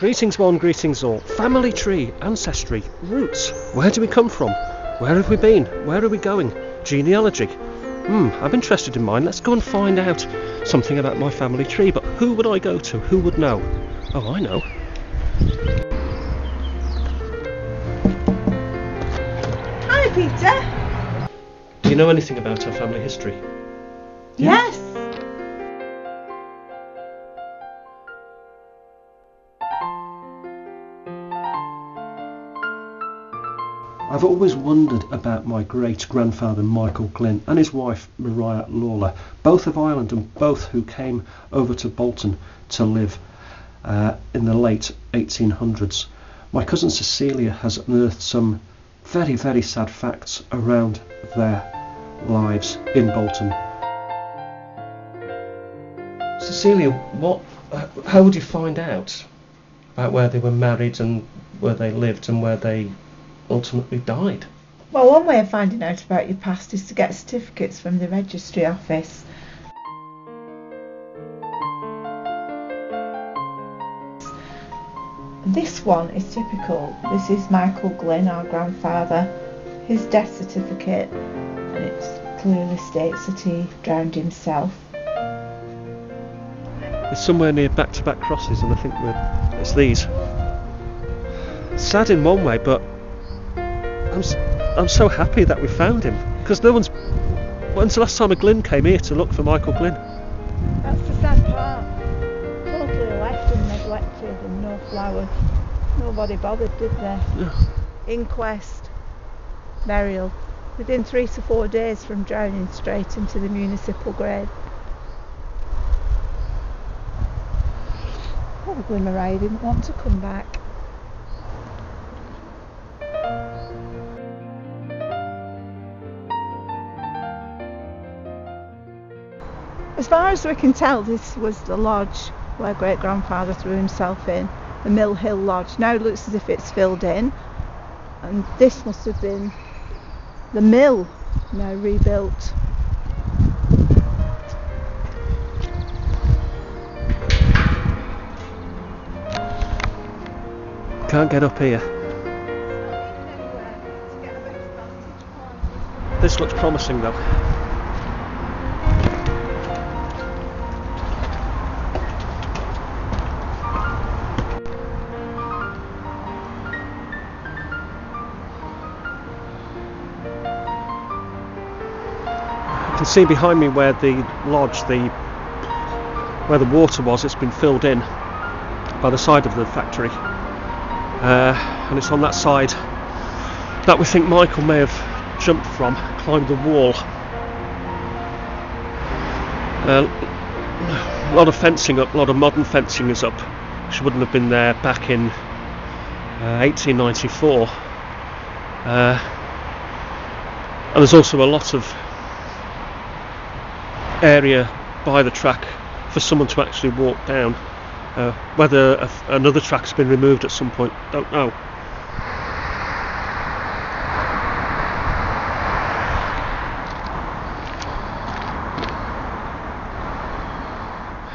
Greetings one, greetings all. Family tree, ancestry, roots. Where do we come from? Where have we been? Where are we going? Genealogy. I'm interested in mine. Let's go and find out something about my family tree. But who would I go to? Who would know? Oh, I know. Hi, Peter. Do you know anything about our family history? Yes. I've always wondered about my great-grandfather Michael Glynn and his wife Maria Lawler, both of Ireland and both who came over to Bolton to live in the late 1800s. My cousin Cecilia has unearthed some very, very sad facts around their lives in Bolton. Cecilia, how would you find out about where they were married and where they lived and where they ultimately died? Well, one way of finding out about your past is to get certificates from the registry office. This one is typical. This is Michael Glynn, our grandfather, his death certificate, and it clearly states that he drowned himself. It's somewhere near back-to-back crosses, and I think it's these. Sad in one way, but I'm so happy that we found him, because when's the last time a Glynn came here to look for Michael Glynn? That's the sad part. Totally left and neglected and no flowers. Nobody bothered, did they? Yeah. Inquest, burial. Within 3 to 4 days from drowning, straight into the municipal grave. Probably Maria didn't want to come back. As far as we can tell, this was the lodge where great-grandfather threw himself in, the Mill Hill Lodge. Now it looks as if it's filled in, and this must have been the mill, now rebuilt. Can't get up here. This looks promising though. You can see behind me where the lodge, where the water was, it's been filled in by the side of the factory. And it's on that side that we think Michael may have jumped from, climbed the wall. A lot of fencing up, a lot of modern fencing is up, which wouldn't have been there back in 1894. And there's also a lot of area by the track for someone to actually walk down. Whether another track's been removed at some point, don't know.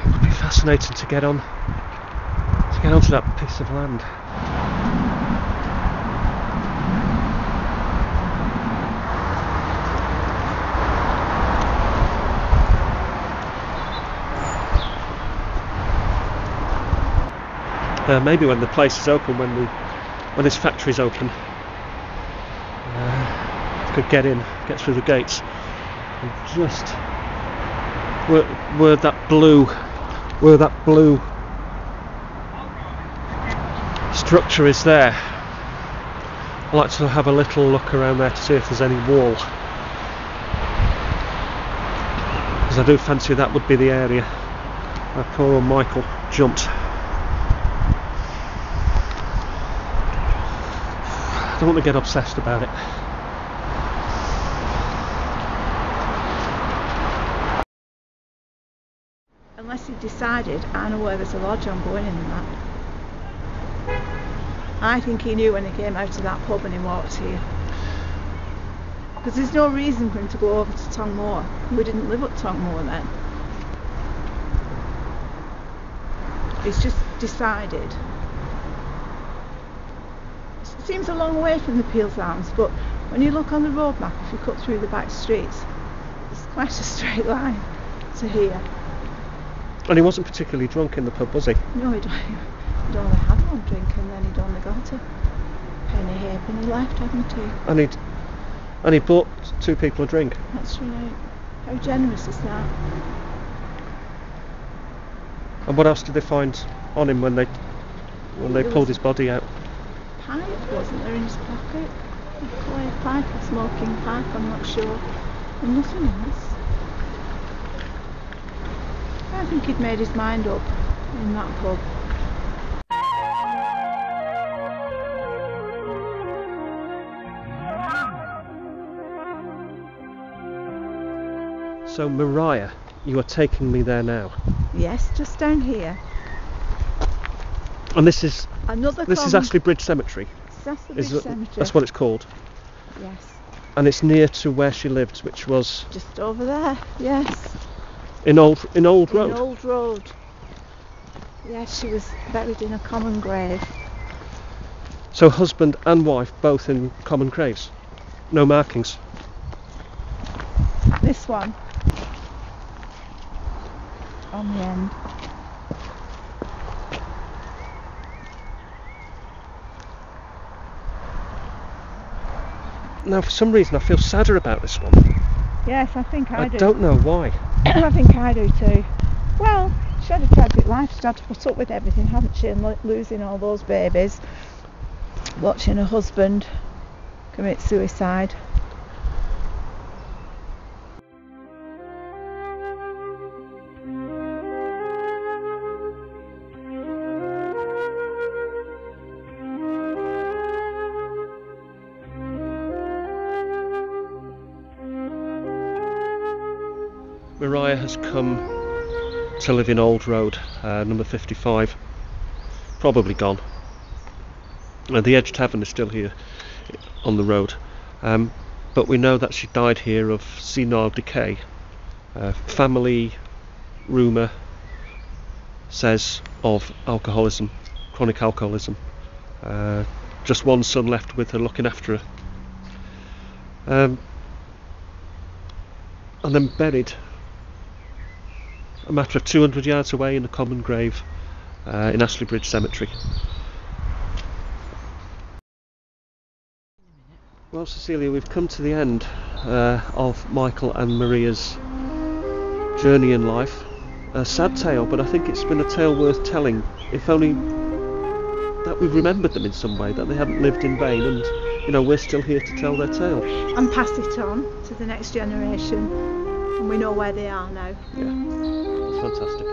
It would be fascinating to get onto that piece of land. Maybe when the place is open, when this factory's open, could get through the gates, and just where that blue structure is there. I'd like to have a little look around there to see if there's any wall, because I do fancy that would be the area where poor old Michael jumped. I don't want to get obsessed about it. Unless he decided, I know where there's a lodge, I'm going in that. I think he knew when he came out of that pub and he walked here. Because there's no reason for him to go over to Tongmoor. We didn't live at Tongmoor then. He's just decided seems a long way from the Peels Arms, but when you look on the road map, if you cut through the back streets, it's quite a straight line to here. And he wasn't particularly drunk in the pub, was he? No, he'd only had one drink and then he'd only got a penny here, penny left, hadn't he? And he bought 2 people a drink. That's right. How generous is that? And what else did they find on him when they pulled his body out? Pipe, wasn't there, in his pocket? A clay pipe, a smoking pipe, I'm not sure. And nothing else. I think he'd made his mind up in that pub. So Mariah, you are taking me there now. Yes, just down here. And this is Astley Bridge Cemetery. It's Astley Bridge Cemetery. That's what it's called. Yes. And it's near to where she lived, which was just over there. Yes. In Old Road. In Old Road. Yes, she was buried in a common grave. So husband and wife both in common graves. No markings. This one on the end. Now, for some reason, I feel sadder about this one. Yes, I think I do. I don't know why. I think I do too. Well, she had a tragic life. She's had to put up with everything, hasn't she? And losing all those babies. Watching her husband commit suicide. Mariah has come to live in Old Road, number 55. Probably gone. The Edge Tavern is still here on the road, but we know that she died here of senile decay. Family rumour says of alcoholism, chronic alcoholism. Just one son left with her looking after her. And then buried a matter of 200 yards away in a common grave in Astley Bridge Cemetery. Well, Cecilia, we've come to the end of Michael and Maria's journey in life. A sad tale, but I think it's been a tale worth telling, if only that we've remembered them in some way, that they haven't lived in vain, and we're still here to tell their tale. And pass it on to the next generation, and we know where they are now. Yeah, it's fantastic.